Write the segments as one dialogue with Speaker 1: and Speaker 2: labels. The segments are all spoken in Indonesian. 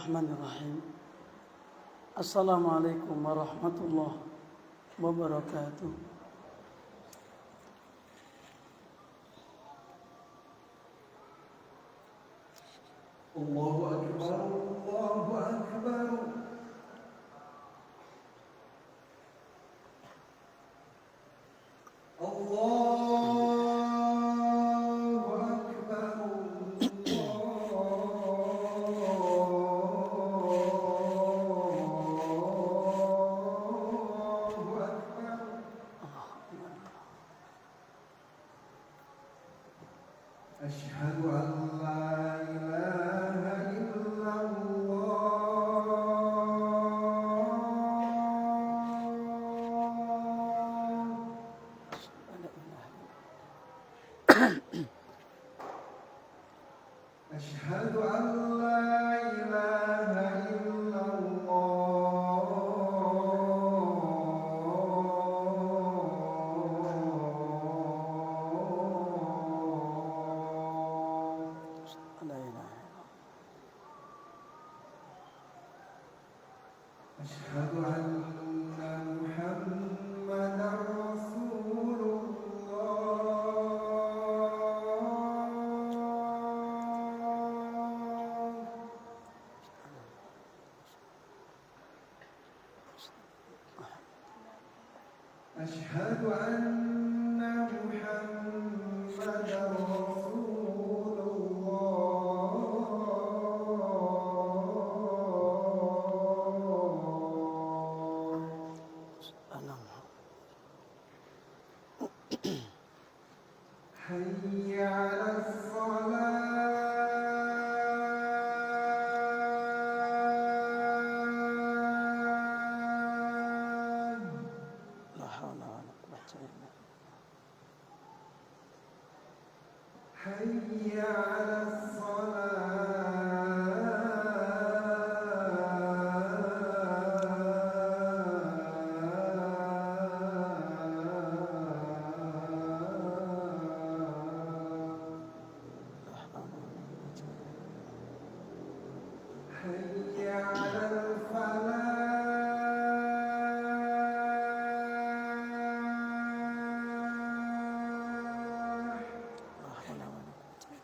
Speaker 1: Bismillahirrahmanirrahim. Assalamualaikum warahmatullahi wabarakatuh.
Speaker 2: Allahu Akbar, Allahu Akbar. أشهد أن لا إله إلا الله أشهد أن لا إله إلا أشهد أن محمدا رسول الله أشهد أن محمدا رسول حي على الصلاة
Speaker 1: La haula wala quwwata illa
Speaker 2: حي على حي على الفلاح
Speaker 1: la haula wala quwwata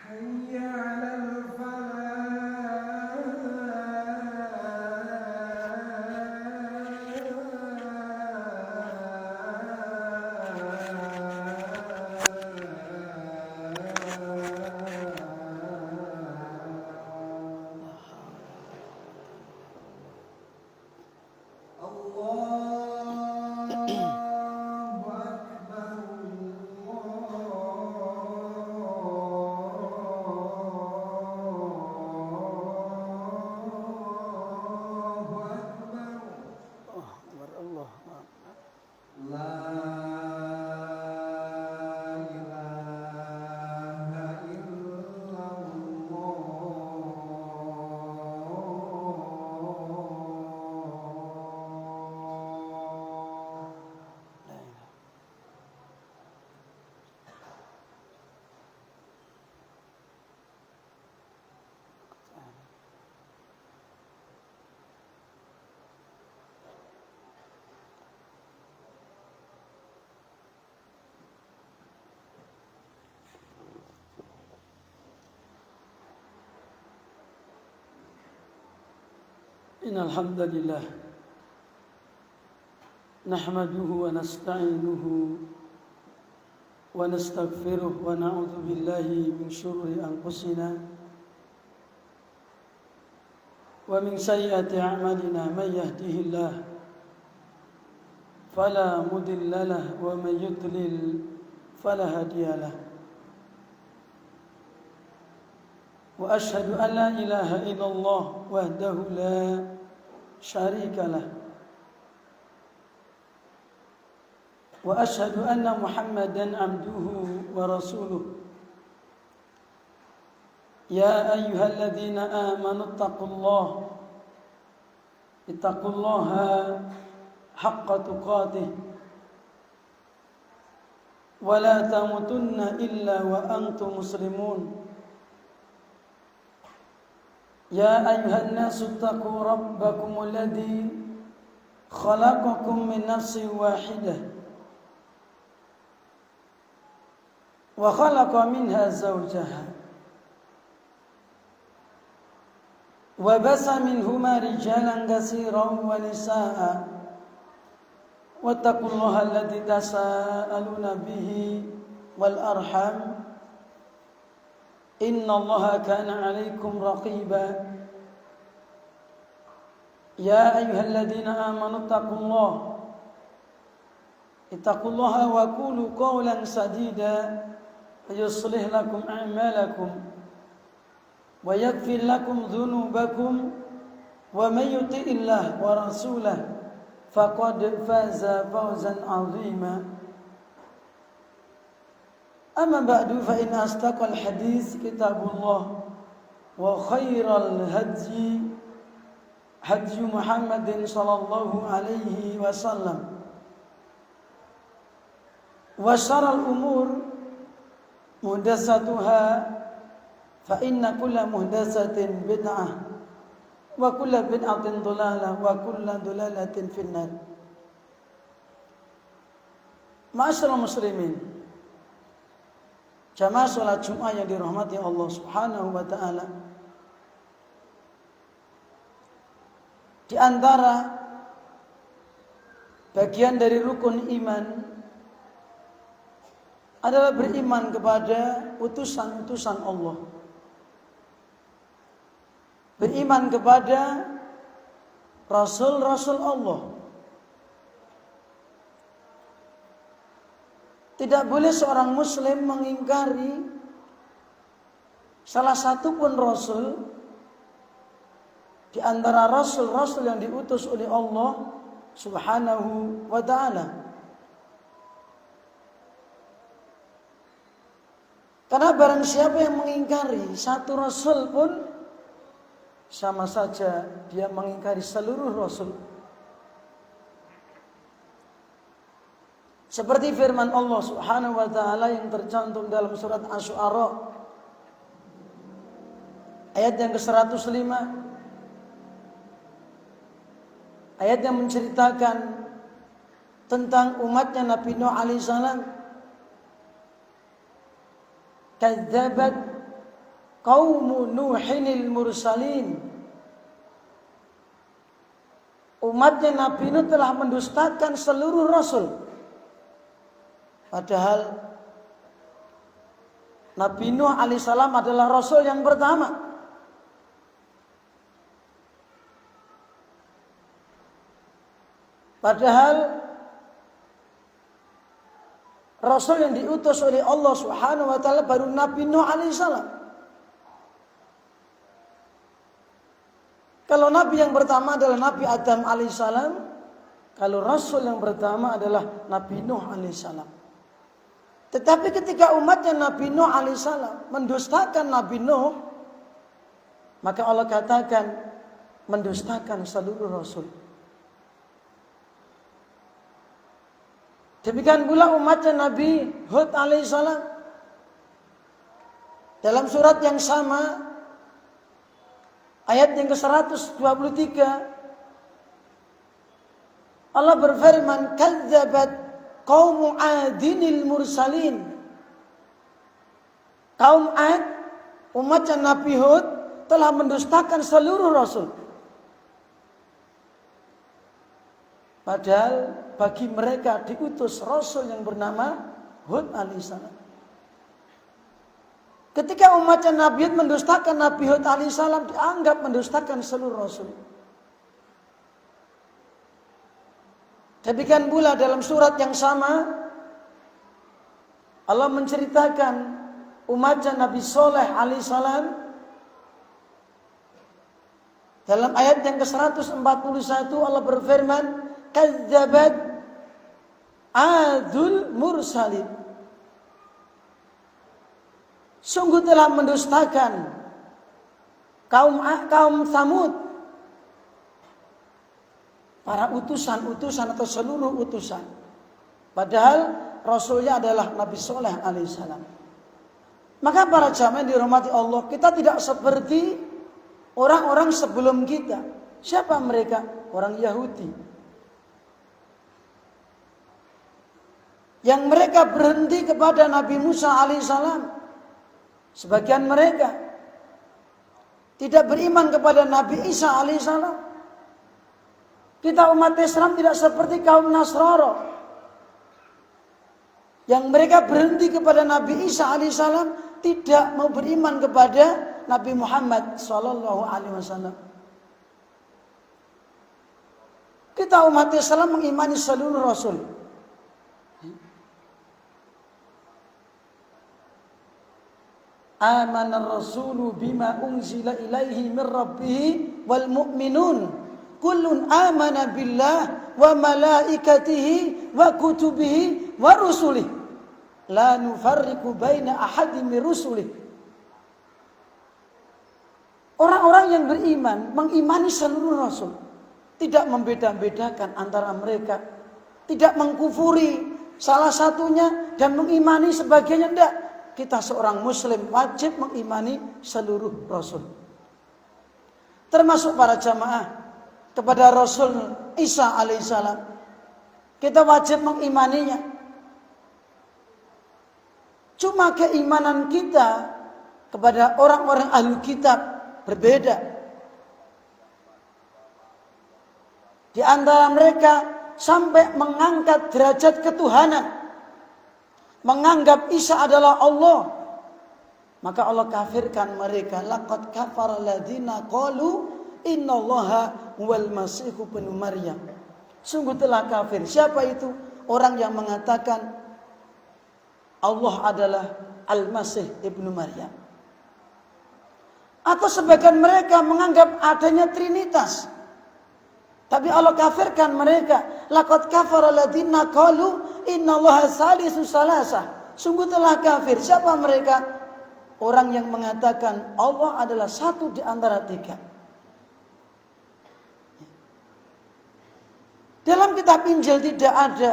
Speaker 2: حي على الله أكبر الله أكبر
Speaker 1: Allah akbar.
Speaker 2: لا إله إلا الله
Speaker 1: La ilaha illallah. Innal hamdalillah nahmaduhu wa nasta'inuhu wa nastaghfiruh wa na'udzu billahi min shururi anfusina wa min sayyiati a'malina may yahdihillah fala mudilla lahu wa may yudlil fala hadiya lahu wa ashhadu an la ilaha illallah wahdahu la syarika lahu wa ashhadu anna Muhammadan abduhu wa rasuluh. Ya ayyuhalladzina amanu ittaqullaha haqqa tuqatih wa la tamutunna illa wa antum muslimun. يا أيها الناس اتقوا ربكم الذي خلقكم من نفس واحدة وخلق منها زوجها وبث منهما رجالا كثيرا ونساء واتقوا الله الذي تساءلون به والأرحام إن الله كان عليكم رقيبا يا أيها الذين آمنوا اتقوا الله وقولوا قولا سديدا يصلح لكم أعمالكم ويغفر لكم ذنوبكم ومن يطع الله ورسوله فقد فاز فوزا عظيما أما بعد فإن أصدق الحديث كتاب الله وخير الهدي هدي محمد صلى الله عليه وسلم وشر الأمور محدثاتها فإن كل محدثة بدعة وكل بدعة ضلالة وكل ضلالة في النار. Ma'asyiral muslimin, jamaah salat Jumat yang dirahmati Allah Subhanahu wa taala. Di antara bagian dari rukun iman adalah beriman kepada utusan-utusan Allah. Beriman kepada Rasul-Rasul Allah. Tidak boleh seorang muslim mengingkari salah satu pun Rasul di antara Rasul-Rasul yang diutus oleh Allah Subhanahu wa ta'ala. Karena barang siapa yang mengingkari satu Rasul pun sama saja dia mengingkari seluruh Rasul. Seperti firman Allah Subhanahu wa ta'ala yang tercantum dalam surat Asy-Syu'ara ayat yang ke-105, ayat yang menceritakan tentang umatnya Nabi Nuh alaihissalam. Kadzabat qaumu Nuhinil mursalin. Umatnya Nabi Nuh telah mendustakan seluruh Rasul. Padahal Nabi Nuh alaihissalam adalah Rasul yang pertama. Padahal Rasul yang diutus oleh Allah Subhanahu wa ta'ala baru Nabi Nuh alaihissalam. Kalau Nabi yang pertama adalah Nabi Adam alaihissalam, kalau Rasul yang pertama adalah Nabi Nuh alaihissalam. Tetapi ketika umatnya Nabi Nuh alaihissalam mendustakan Nabi Nuh, maka Allah katakan mendustakan seluruh Rasul. Demikian pula umatnya Nabi Hud alaihissalam. Dalam surat yang sama, ayat yang ke-123, Allah berfirman, kadzabat qaumu adinil mursalin. Kaum Ad, umatnya Nabi Hud, telah mendustakan seluruh Rasul. Padahal bagi mereka diutus Rasul yang bernama Hud alaihissalam. Ketika umatnya Nabi Hud mendustakan Nabi Hud alaihissalam, dianggap mendustakan seluruh Rasul. Demikian pula dalam surat yang sama Allah menceritakan umatnya Nabi Saleh alaihissalam dalam ayat yang ke-141. Allah berfirman, kadzabat adul mursalin. Sungguh telah mendustakan kaum Tsamud, para utusan-utusan atau seluruh utusan. Padahal Rasulnya adalah Nabi Saleh alaihissalam. Maka para jamaah yang dirahmati Allah, kita tidak seperti orang-orang sebelum kita. Siapa mereka? Orang Yahudi. Yang mereka berhenti kepada Nabi Musa alaihissalam. Sebagian mereka tidak beriman kepada Nabi Isa alaihissalam. Kita umat Islam tidak seperti kaum Nasrani yang mereka berhenti kepada Nabi Isa alaihissalam, tidak mau beriman kepada Nabi Muhammad sallallahu alaihi wasallam. Kita umat Islam mengimani seluruh rasul. Amana rasulu bima unzila ilaihi min rabbih wal mu'minun kullun amana billah wa malaikatihi wa kutubihi wa rusulih la nufarriqu baina ahadin min rusulih. Orang-orang yang beriman mengimani seluruh rasul, tidak membeda-bedakan antara mereka, tidak mengkufuri salah satunya dan mengimani sebagainya, tidak. Kita seorang muslim wajib mengimani seluruh rasul, termasuk para jamaah kepada Rasul Isa alaihissalam. Kita wajib mengimaninya. Cuma keimanan kita kepada orang-orang ahli kitab berbeda. Di antara mereka sampai mengangkat derajat ketuhanan, menganggap Isa adalah Allah. Maka Allah kafirkan mereka. Laqad kafara alladziina qalu innallaha huwal masihu ibnu Maryam. Sungguh telah kafir. Siapa itu? Orang yang mengatakan Allah adalah Al-Masih ibnu Maryam. Atau sebagian mereka menganggap adanya Trinitas. Tapi Allah kafirkan mereka. Laqad kafara alladziina qalu innallaha salisu salasah. Sungguh telah kafir. Siapa mereka? Orang yang mengatakan Allah adalah satu di antara tiga. Dalam kitab Injil tidak ada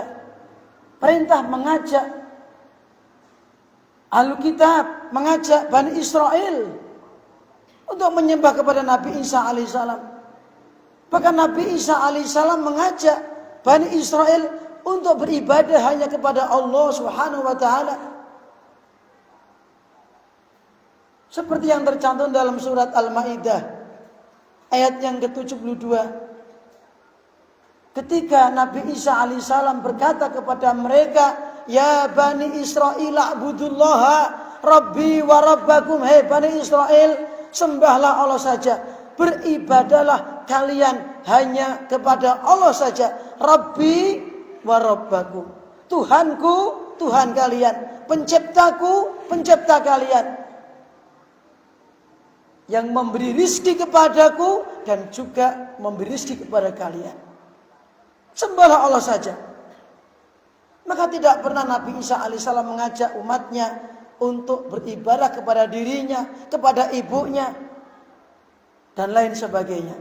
Speaker 1: perintah mengajak Alkitab, mengajak Bani Israel untuk menyembah kepada Nabi Isa alaihissalam. Bahkan Nabi Isa alaihissalam mengajak Bani Israel untuk beribadah hanya kepada Allah Subhanahu wa taala. Seperti yang tercantum dalam surat Al-Maidah ayat yang ke-72. Ketika Nabi Isa alaihissalam berkata kepada mereka, "Ya Bani Israil a'budullaha Rabbi wa Rabbakum." Hei Bani Israel, sembahlah Allah saja. Beribadahlah kalian hanya kepada Allah saja. Rabbi wa Rabbakum. Tuhanku, Tuhan kalian. Penciptaku, pencipta kalian. Yang memberi rizki kepadaku dan juga memberi rizki kepada kalian. Sembahlah Allah saja. Maka tidak pernah Nabi Isa alaihissalam mengajak umatnya untuk beribadah kepada dirinya, kepada ibunya, dan lain sebagainya.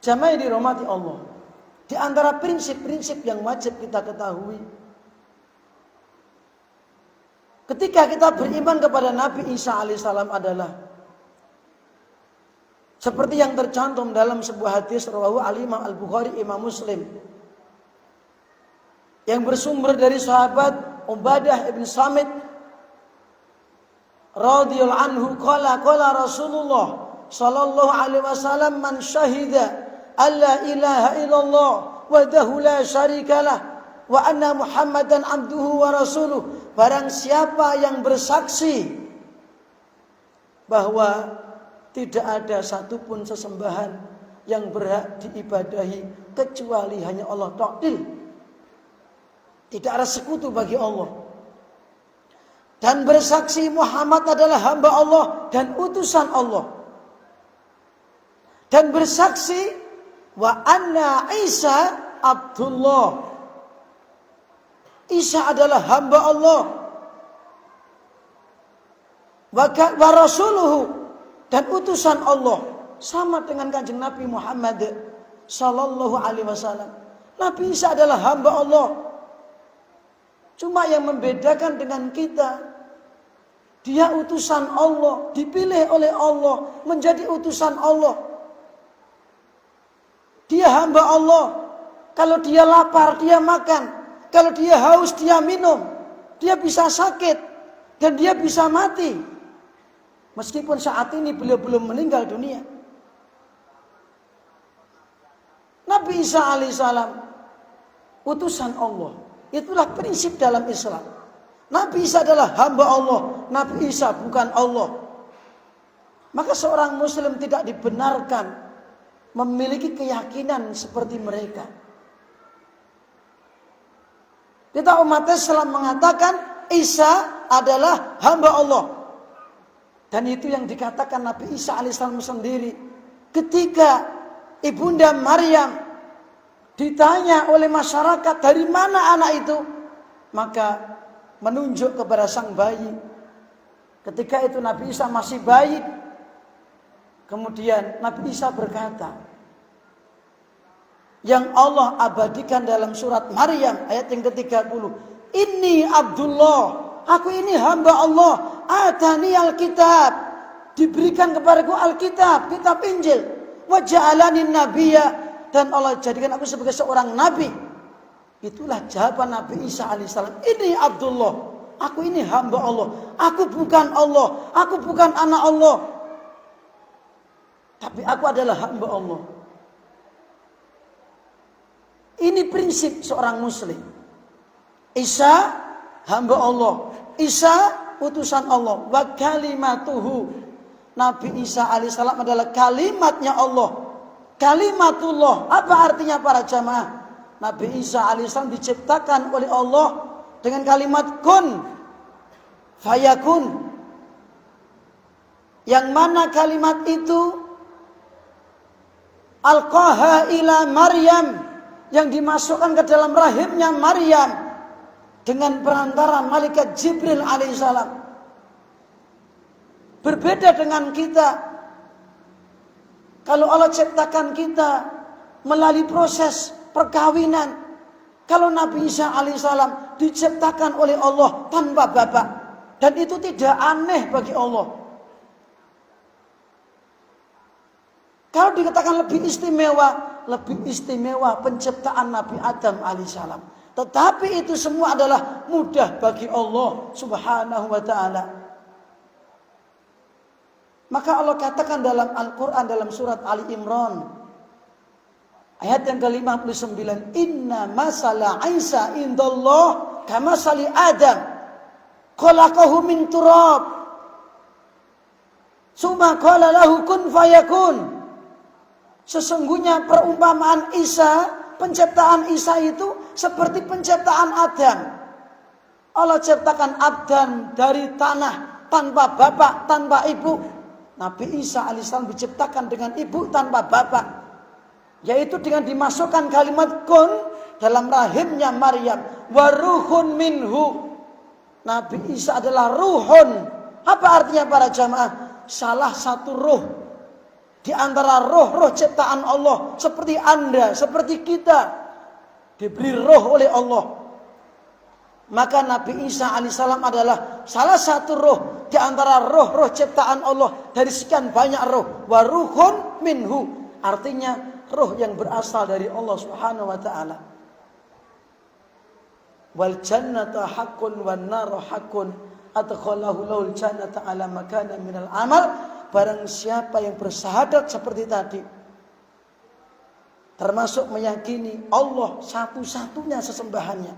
Speaker 1: Jamaah yang dirahmati Allah, di antara prinsip-prinsip yang wajib kita ketahui, ketika kita beriman kepada Nabi Isa alaihissalam adalah seperti yang tercantum dalam sebuah hadis rawahu al-Imam Al-Bukhari, Imam Muslim, yang bersumber dari sahabat Ubadah ibn Samit radhiyallahu anhu qala Rasulullah sallallahu alaihi wasallam, man syahida alla ilaha illallah wahdahu la syarikalah wa anna Muhammadan abduhu wa rasuluh. Barang siapa yang bersaksi bahwa tidak ada satupun sesembahan yang berhak diibadahi kecuali hanya Allah ta'ala. Tidak ada sekutu bagi Allah. Dan bersaksi Muhammad adalah hamba Allah dan utusan Allah. Dan bersaksi wa anna Isa Abdullah. Isa adalah hamba Allah. Wa rasuluhu, dan utusan Allah. Sama dengan kanjeng Nabi Muhammad sallallahu alaihi wasallam. Nabi Isa adalah hamba Allah. Cuma yang membedakan dengan kita, Dia utusan Allah, dipilih oleh Allah, menjadi utusan Allah. Dia hamba Allah. Kalau dia lapar, dia makan. Kalau dia haus, dia minum. Dia bisa sakit dan dia bisa mati. Meskipun saat ini beliau belum meninggal dunia. Nabi Isa alaihissalam utusan Allah. Itulah prinsip dalam Islam. Nabi Isa adalah hamba Allah. Nabi Isa bukan Allah. Maka seorang muslim tidak dibenarkan memiliki keyakinan seperti mereka. Kita umat Islam mengatakan Isa adalah hamba Allah. Dan itu yang dikatakan Nabi Isa alaihissalam sendiri. Ketika Ibunda Maryam ditanya oleh masyarakat dari mana anak itu, maka menunjuk kepada sang bayi. Ketika itu Nabi Isa masih bayi. Kemudian Nabi Isa berkata, yang Allah abadikan dalam surat Maryam ayat yang ke-30, "Inni Abdullah, aku ini hamba Allah, atani alkitab, diberikan kepadaku alkitab, kitab Injil, wa ja'alani nabiyya, dan Allah jadikan aku sebagai seorang nabi." Itulah jawaban Nabi Isa alaihissalam. Ini Abdullah, aku ini hamba Allah. Aku bukan Allah, aku bukan anak Allah. Tapi aku adalah hamba Allah. Ini prinsip seorang muslim. Isa hamba Allah. Isa utusan Allah. Wa kalimatuhu. Nabi Isa alaihissalam adalah kalimatnya Allah. Kalimatullah. Apa artinya para jamaah? Nabi Isa alaihissalam diciptakan oleh Allah dengan kalimat kun fayakun. Yang mana kalimat itu alqaha ila Maryam, yang dimasukkan ke dalam rahimnya Maryam dengan perantara malaikat Jibril alaihissalam. Berbeda dengan kita. Kalau Allah ciptakan kita melalui proses perkawinan. Kalau Nabi Isa alaihissalam diciptakan oleh Allah tanpa bapak, dan itu tidak aneh bagi Allah. Kalau dikatakan lebih istimewa penciptaan Nabi Adam alaihissalam. Tetapi itu semua adalah mudah bagi Allah subhanahu wa ta'ala. Maka Allah katakan dalam Al-Quran dalam surat Ali Imran ayat yang ke-59, "Inna masala Isa indallah kamasali Adam, khalaqahu min turab, summa qala lahu kun fayakun." Sesungguhnya perumpamaan Isa, penciptaan Isa itu seperti penciptaan Adam. Allah ciptakan Adam dari tanah, tanpa bapak, tanpa ibu. Nabi Isa alaihissalam diciptakan dengan ibu tanpa bapak, yaitu dengan dimasukkan kalimat kun dalam rahimnya Maryam. Waruhun minhu. Nabi Isa adalah ruhun. Apa artinya para jamaah? Salah satu ruh di antara roh-roh ciptaan Allah. Seperti Anda, seperti kita, diberi roh oleh Allah. Maka Nabi Isa alaihissalam adalah salah satu roh di antara roh-roh ciptaan Allah dari sekian banyak roh. Waruhun minhu. Artinya roh yang berasal dari Allah Subhanahu wa taala. Wal jannata haqqun wan naru haqqun adkhalahu lahul jannata ala makana minal amal. Barang siapa yang bersyahadat seperti tadi, termasuk meyakini Allah satu-satunya sesembahannya,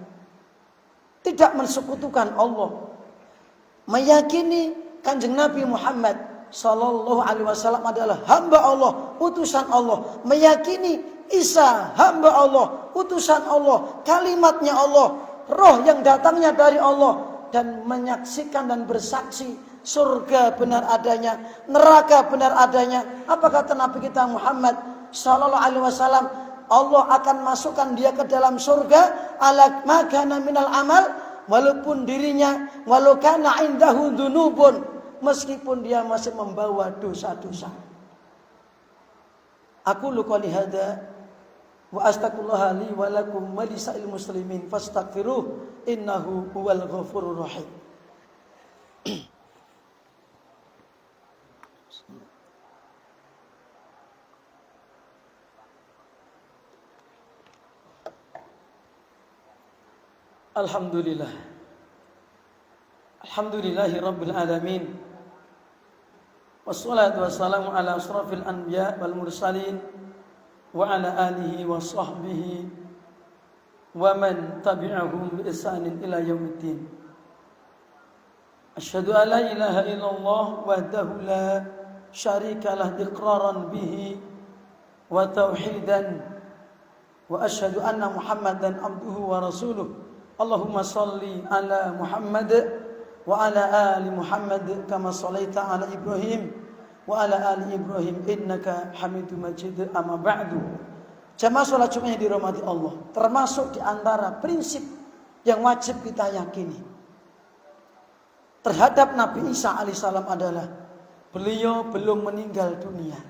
Speaker 1: tidak mensekutukan Allah, meyakini Kanjeng Nabi Muhammad sallallahu alaihi wasallam adalah hamba Allah, utusan Allah, meyakini Isa hamba Allah, utusan Allah, kalimatnya Allah, roh yang datangnya dari Allah, dan menyaksikan dan bersaksi surga benar adanya, neraka benar adanya. Apa kata Nabi kita Muhammad sallallahu alaihi wasallam? Allah akan masukkan dia ke dalam surga ala makana minal amal, walaupun dirinya walau kana indahu dzunubun, meskipun dia masih membawa dosa-dosa. Aku qouli hadza wa astaghfirullah li wa lakum wa lisa'il muslimin fastaghfiruh innahu huwal ghafurur rahim. Alhamdulillah. Alhamdulillahi Rabbil Alamin. Wassalatu wassalamu ala asrafil anbiya wal mursalin wa ala alihi wa sahbihi wa man tabi'ahum bi ihsanin ila yaumiddin. Asyhadu an la ilaha illallah wahdahu la syarika lah iqraran bihi wa tauhidan wa asyhadu anna Muhammadan abduhu wa rasuluh. Allahumma salli ala Muhammad wa ala ali Muhammad kama sallaita ala Ibrahim wa ala ali Ibrahim innaka Hamidum Majid. Amma ba'du. Jamaah salat Jumat yang dirahmati Allah, termasuk di antara prinsip yang wajib kita yakini terhadap Nabi Isa alaihissalam adalah beliau belum meninggal dunia.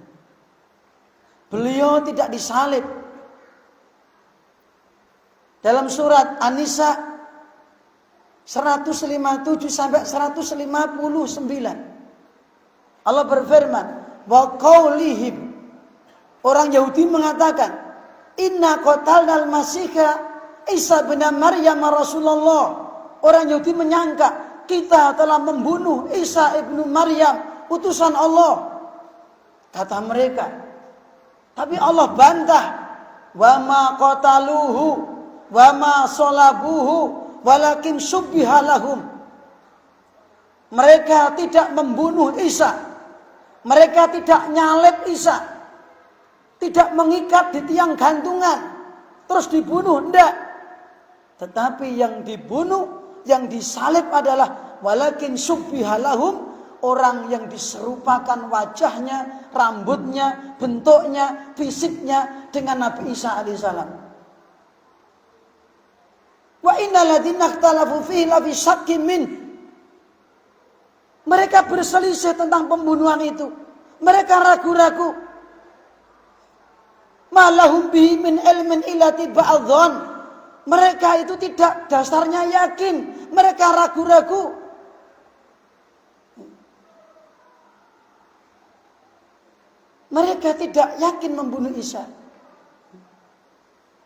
Speaker 1: Beliau tidak disalib. Dalam surat An-Nisa 157 sampai 159 Allah berfirman, wa qaulihim, orang Yahudi mengatakan, inna qatalnal masiha Isa bin Maryam Rasulullah. Orang Yahudi menyangka kita telah membunuh Isa ibnu Maryam, utusan Allah. Kata mereka. Tapi Allah bantah, wa ma qataluhu wa ma salabuhu walakin syubbiha lahum. Mereka tidak membunuh Isa, mereka tidak nyalib Isa, tidak mengikat di tiang gantungan terus dibunuh, enggak. Tetapi yang dibunuh, yang disalib adalah walakin syubbiha lahum, orang yang diserupakan wajahnya, rambutnya, bentuknya, fisiknya dengan Nabi Isa alaihissalam. Wa innal ladzina ikhtalafu fihi lafi syakkin min. Mereka berselisih tentang pembunuhan itu. Mereka ragu-ragu. Ma lahum bihi min ilmin illa tiba'adh. Mereka itu tidak dasarnya yakin. Mereka ragu-ragu. Mereka tidak yakin membunuh Isa.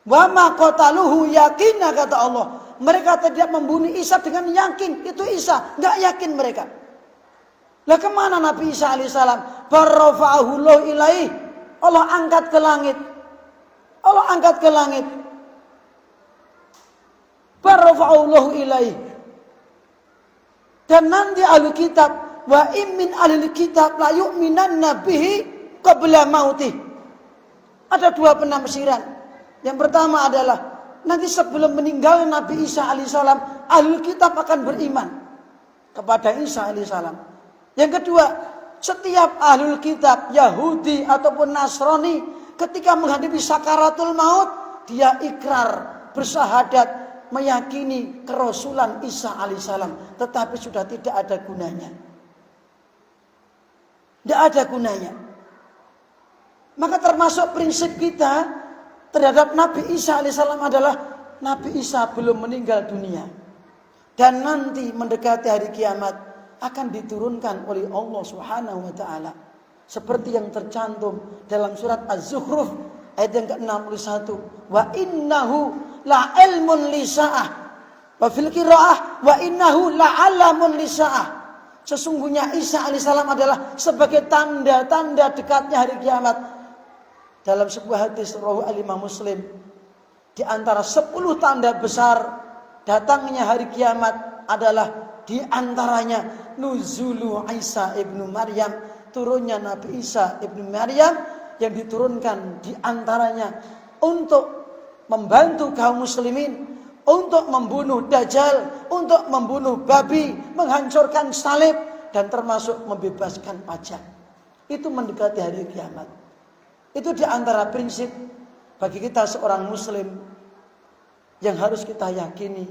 Speaker 1: Wa ma qataluhu yaqina, kata Allah. Mereka tidak membunuh Isa dengan yakin itu Isa, enggak yakin mereka. Lah kemana Nabi Isa alaihissalam? Barrafa'ahu Allah ilaih. Allah angkat ke langit. Allah angkat ke langit. Barrafa'ahu Allah ilaih. Dan nanti ahli kitab, wa immin ahli kitab la yu'minanna bihi qabla mautih. Ada dua penafsiran. Yang pertama adalah nanti sebelum meninggal Nabi Isa alaihissalam, ahli kitab akan beriman kepada Isa alaihissalam. Yang kedua, setiap ahli kitab Yahudi ataupun Nasrani ketika menghadapi sakaratul maut, dia ikrar, bersyahadat, meyakini kerasulan Isa alaihissalam, tetapi sudah tidak ada gunanya. Tidak ada gunanya. Maka termasuk prinsip kita terhadap Nabi Isa alaihissalam adalah Nabi Isa belum meninggal dunia. Dan nanti mendekati hari kiamat akan diturunkan oleh Allah Subhanahu wa taala. Seperti yang tercantum dalam surat Az-Zukhruf ayat yang ke-61, wa innahu la ilmun lisa'ah. Wa fil qiraah wa innahu la alamun lisa'ah. Sesungguhnya Isa alaihissalam adalah sebagai tanda-tanda dekatnya hari kiamat. Dalam sebuah hadis rawahu al-Imam Muslim, di antara 10 tanda besar datangnya hari kiamat adalah di antaranya nuzulu Isa ibnu Maryam, turunnya Nabi Isa ibnu Maryam yang diturunkan di antaranya untuk membantu kaum muslimin, untuk membunuh Dajjal, untuk membunuh babi, menghancurkan salib, dan termasuk membebaskan pajak. Itu mendekati hari kiamat. Itu di antara prinsip bagi kita seorang muslim yang harus kita yakini.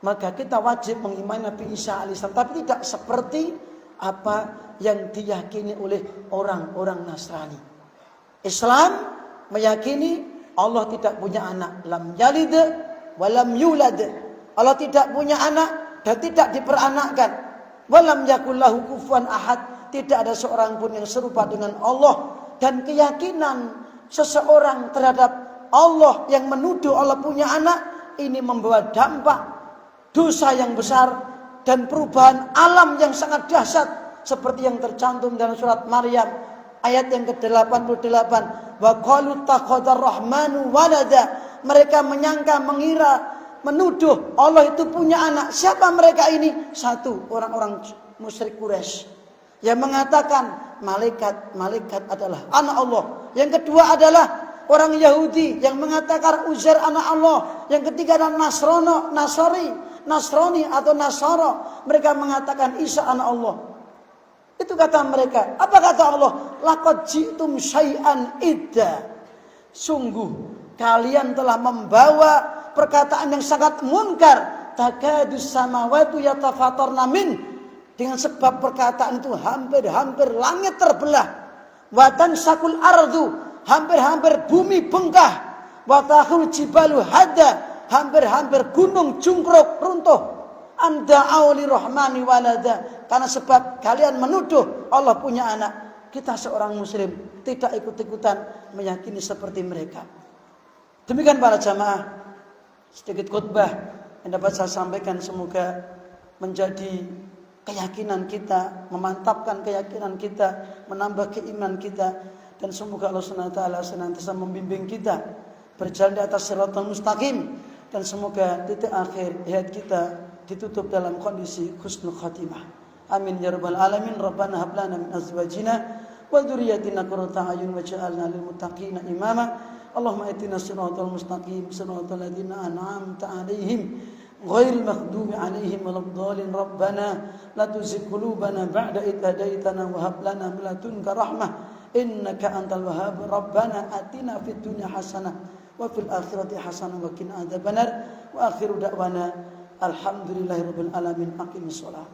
Speaker 1: Maka kita wajib mengimani Nabi Isa alaihissalam, tapi tidak seperti apa yang diyakini oleh orang-orang Nasrani. Islam meyakini Allah tidak punya anak, lam yalid wa lam yulad. Allah tidak punya anak dan tidak diperanakkan. Walam yakul lahu kufuwan ahad. Tidak ada seorang pun yang serupa dengan Allah. Dan keyakinan seseorang terhadap Allah yang menuduh Allah punya anak, ini membawa dampak dosa yang besar dan perubahan alam yang sangat dahsyat, seperti yang tercantum dalam surat Maryam ayat yang ke-88. Wa qalu takhadar rahmanu walada. Mereka menyangka, mengira, menuduh Allah itu punya anak. Siapa mereka ini? Satu, orang-orang musyrik Quraisy yang mengatakan malaikat adalah anak Allah. Yang kedua adalah orang Yahudi yang mengatakan Uzair anak Allah. Yang ketiga adalah Nasrani atau Nasara. Mereka mengatakan Isa anak Allah. Itu kata mereka. Apa kata Allah? Laqad ji'tum syai'an idda. Sungguh kalian telah membawa perkataan yang sangat munkar. Takadus samawati yatafatarna min. Dengan sebab perkataan itu hampir-hampir langit terbelah. Wa tansakul ardu, hampir-hampir bumi bengkak. Wa takhul jibalu hadda, hampir-hampir gunung jungkruk runtuh. Anda'au lirrahmani walada. Karena sebab kalian menuduh Allah punya anak. Kita seorang muslim tidak ikut-ikutan meyakini seperti mereka. Demikian para jamaah, sedikit khutbah yang dapat saya sampaikan semoga menjadi keyakinan kita, memantapkan keyakinan kita, menambah keimanan kita, dan semoga Allah SWT senantiasa membimbing kita berjalan di atas shiratal mustaqim, dan semoga titik akhir hayat kita ditutup dalam kondisi husnul khatimah. Amin ya rabbal alamin. Rabbana hab lana min azwajina wa dzurriyyatina qurrata a'yun waj'alna lil muttaqina imama. Allahumma ihdina shiratal mustaqim shiratal ladzina an'amta 'alaihim ghairil maghdubi 'alaihim waladdallin. Rabbana la tuzigh qulubana ba'da idh hadaitana wa hab lana min ladunka rahmah innaka antal wahhab. Rabbana atina fid dunya hasanah wa fil akhirati hasanah wa qina adzabannar. Wa akhiru da'wana alhamdulillahirabbil alamin. Aqimis shalah.